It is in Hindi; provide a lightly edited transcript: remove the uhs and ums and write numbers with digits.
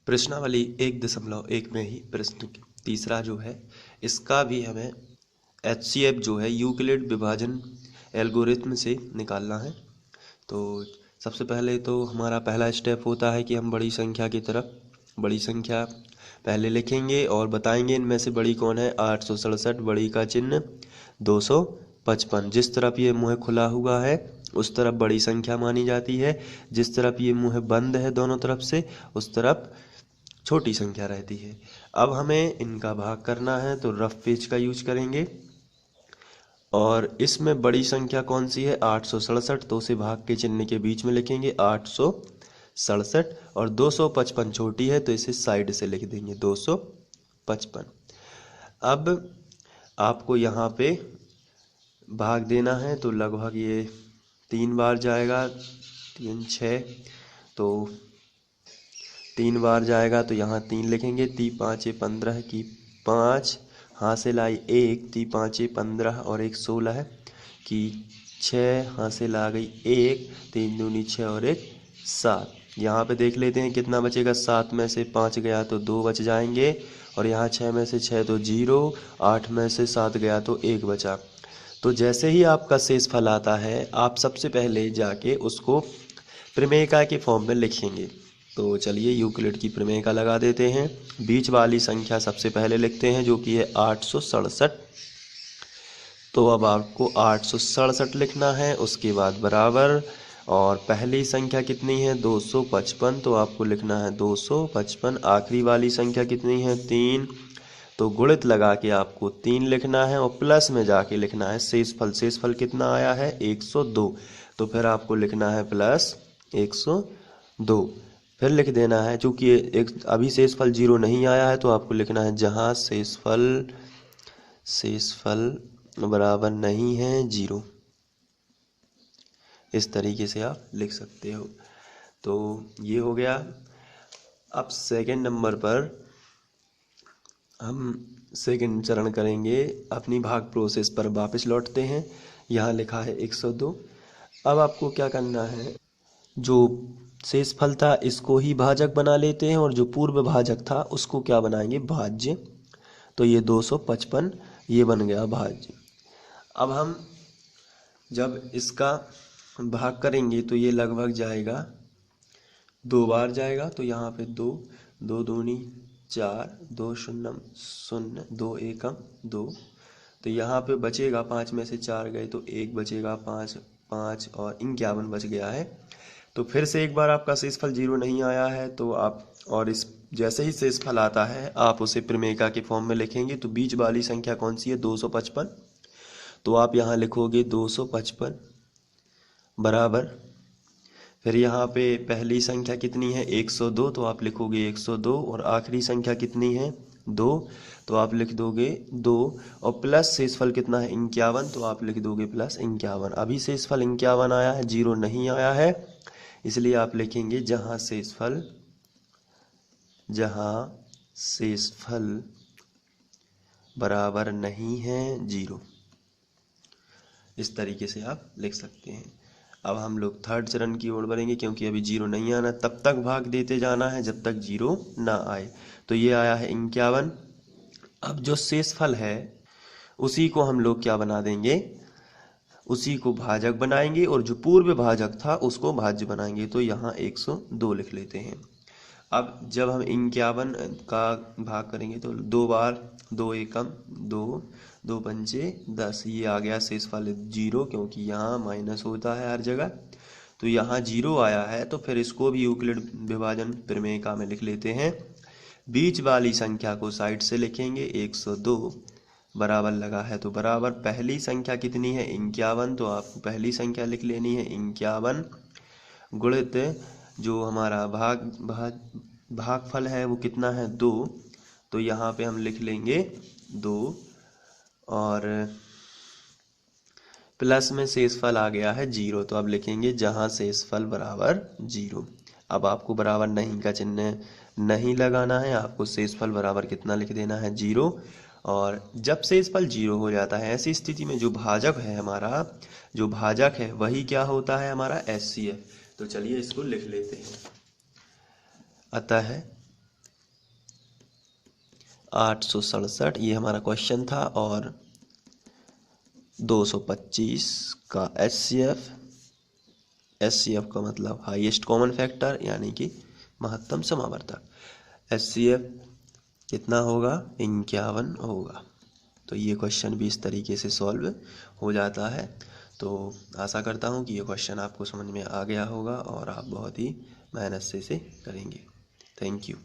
प्रश्नावली 1.1 में ही प्रश्न तीसरा जो है इसका भी हमें HCF जो है यूक्लिड विभाजन एल्गोरिथम से निकालना है। तो सबसे पहले तो हमारा पहला स्टेप होता है कि हम बड़ी संख्या की तरफ बड़ी संख्या पहले लिखेंगे और बताएंगे इनमें से बड़ी कौन है। 867 बड़ी का चिन्ह 255। जिस तरफ ये मुँह खुला हुआ है उस तरफ बड़ी संख्या मानी जाती है, जिस तरफ ये मुँह बंद है दोनों तरफ से उस तरफ छोटी संख्या रहती है। अब हमें इनका भाग करना है तो रफ पेज का यूज करेंगे और इसमें बड़ी संख्या कौन सी है 867, तो उसे भाग के चिन्ह के बीच में लिखेंगे 867 और 255 छोटी है तो इसे साइड से लिख देंगे 255। अब आपको यहाँ पे भाग देना है तो लगभग ये 3 बार जाएगा, 3 6 तो 3 बार जाएगा तो यहाँ 3 लिखेंगे। 3 5 15 की 5 हासिल आई 1, 3 5 15 और 1 16 है कि 6 हासिल आ गई 1, 3 दूनी 6 और 1 7। यहाँ पे देख लेते हैं कितना बचेगा। 7 में से 5 गया तो 2 बच जाएंगे और यहाँ 6 में से 6 तो 0, 8 में से 7 गया तो 1 बचा। तो जैसे ही आपका शेष फल आता है आप सबसे पहले जाके उसको प्रमेयिका के फॉर्म में लिखेंगे। तो चलिए यूक्लिड की प्रमेयिका लगा देते हैं। बीच वाली संख्या सबसे पहले लिखते हैं जो कि है 867। तो अब आपको 867 लिखना है, उसके बाद बराबर और पहली संख्या कितनी है 255 तो आपको लिखना है 255। आखिरी वाली संख्या कितनी है 3 तो गुणित लगा के आपको 3 लिखना है और प्लस में जाके लिखना है शेषफल। शेषफल कितना आया है 102 तो फिर आपको लिखना है प्लस 102। फिर लिख देना है चूँकि एक अभी शेषफल 0 नहीं आया है तो आपको लिखना है जहाँ शेषफल बराबर नहीं है 0। इस तरीके से आप लिख सकते हो। तो ये हो गया। अब सेकंड नंबर पर हम सेकंड चरण करेंगे। अपनी भाग प्रोसेस पर वापस लौटते हैं। यहाँ लिखा है 102। अब आपको क्या करना है, जो शेषफल था इसको ही भाजक बना लेते हैं और जो पूर्व भाजक था उसको क्या बनाएंगे भाज्य। तो ये 255 ये बन गया भाज्य। अब हम जब इसका भाग करेंगे तो ये लगभग जाएगा 2 बार जाएगा तो यहाँ पे 2 2 दूनी 4 2 शून्यम 0 2 एकम 2 तो यहाँ पे बचेगा 5 में से 4 गए तो 1 बचेगा 5 5 और 51 बच गया है। तो फिर से एक बार आपका शेषफल 0 नहीं आया है तो आप और इस जैसे ही शेषफल आता है आप उसे प्रमेयिका के फॉर्म में लिखेंगे। तो बीच वाली संख्या कौन सी है 255 तो आप यहाँ लिखोगे 255 बराबर फिर यहाँ पे पहली संख्या कितनी है 102 तो आप लिखोगे 102 और आखिरी संख्या कितनी है 2 तो आप लिख दोगे 2 और प्लस शेषफल कितना है 51 तो आप लिख दोगे प्लस 51। अभी शेषफल 51 आया है 0 नहीं आया है इसलिए आप लिखेंगे जहाँ शेषफल बराबर नहीं है 0। इस तरीके से आप लिख सकते हैं। अब हम लोग थर्ड चरण की ओर बढ़ेंगे क्योंकि अभी 0 नहीं आना, तब तक भाग देते जाना है जब तक 0 ना आए। तो ये आया है 51। अब जो शेषफल है उसी को हम लोग क्या बना देंगे, उसी को भाजक बनाएंगे और जो पूर्व भाजक था उसको भाज्य बनाएंगे। तो यहाँ 102 लिख लेते हैं। अब जब हम 51 का भाग करेंगे तो 2 बार 2 एकम 2 2 पंचे 10 ये आ गया शेषफल 0 क्योंकि यहाँ माइनस होता है हर जगह। तो यहाँ 0 आया है तो फिर इसको भी यूक्लिड विभाजन प्रमेयिका में लिख लेते हैं। बीच वाली संख्या को साइड से लिखेंगे 102 बराबर लगा है तो बराबर पहली संख्या कितनी है 51 तो आपको पहली संख्या लिख लेनी है 51 गुणित जो हमारा भागफल है वो कितना है 2 तो यहाँ पे हम लिख लेंगे 2 और प्लस में शेषफल आ गया है 0 तो अब लिखेंगे जहाँ शेषफल बराबर 0। अब आपको बराबर नहीं का चिन्ह नहीं लगाना है, आपको शेषफल बराबर कितना लिख देना है 0। और जब शेषफल 0 हो जाता है ऐसी स्थिति में जो भाजक है हमारा जो भाजक है वही क्या होता है हमारा HCF। तो चलिए इसको लिख लेते हैं। अतः 867 ये हमारा क्वेश्चन था। और 225 का एचसीएफ का मतलब हाईएस्ट कॉमन फैक्टर यानी कि महत्तम समावर्तक। एचसीएफ कितना होगा? 51 होगा। तो ये क्वेश्चन भी इस तरीके से सॉल्व हो जाता है। तो आशा करता हूँ कि ये क्वेश्चन आपको समझ में आ गया होगा और आप बहुत ही मेहनत से इसे करेंगे। Thank you.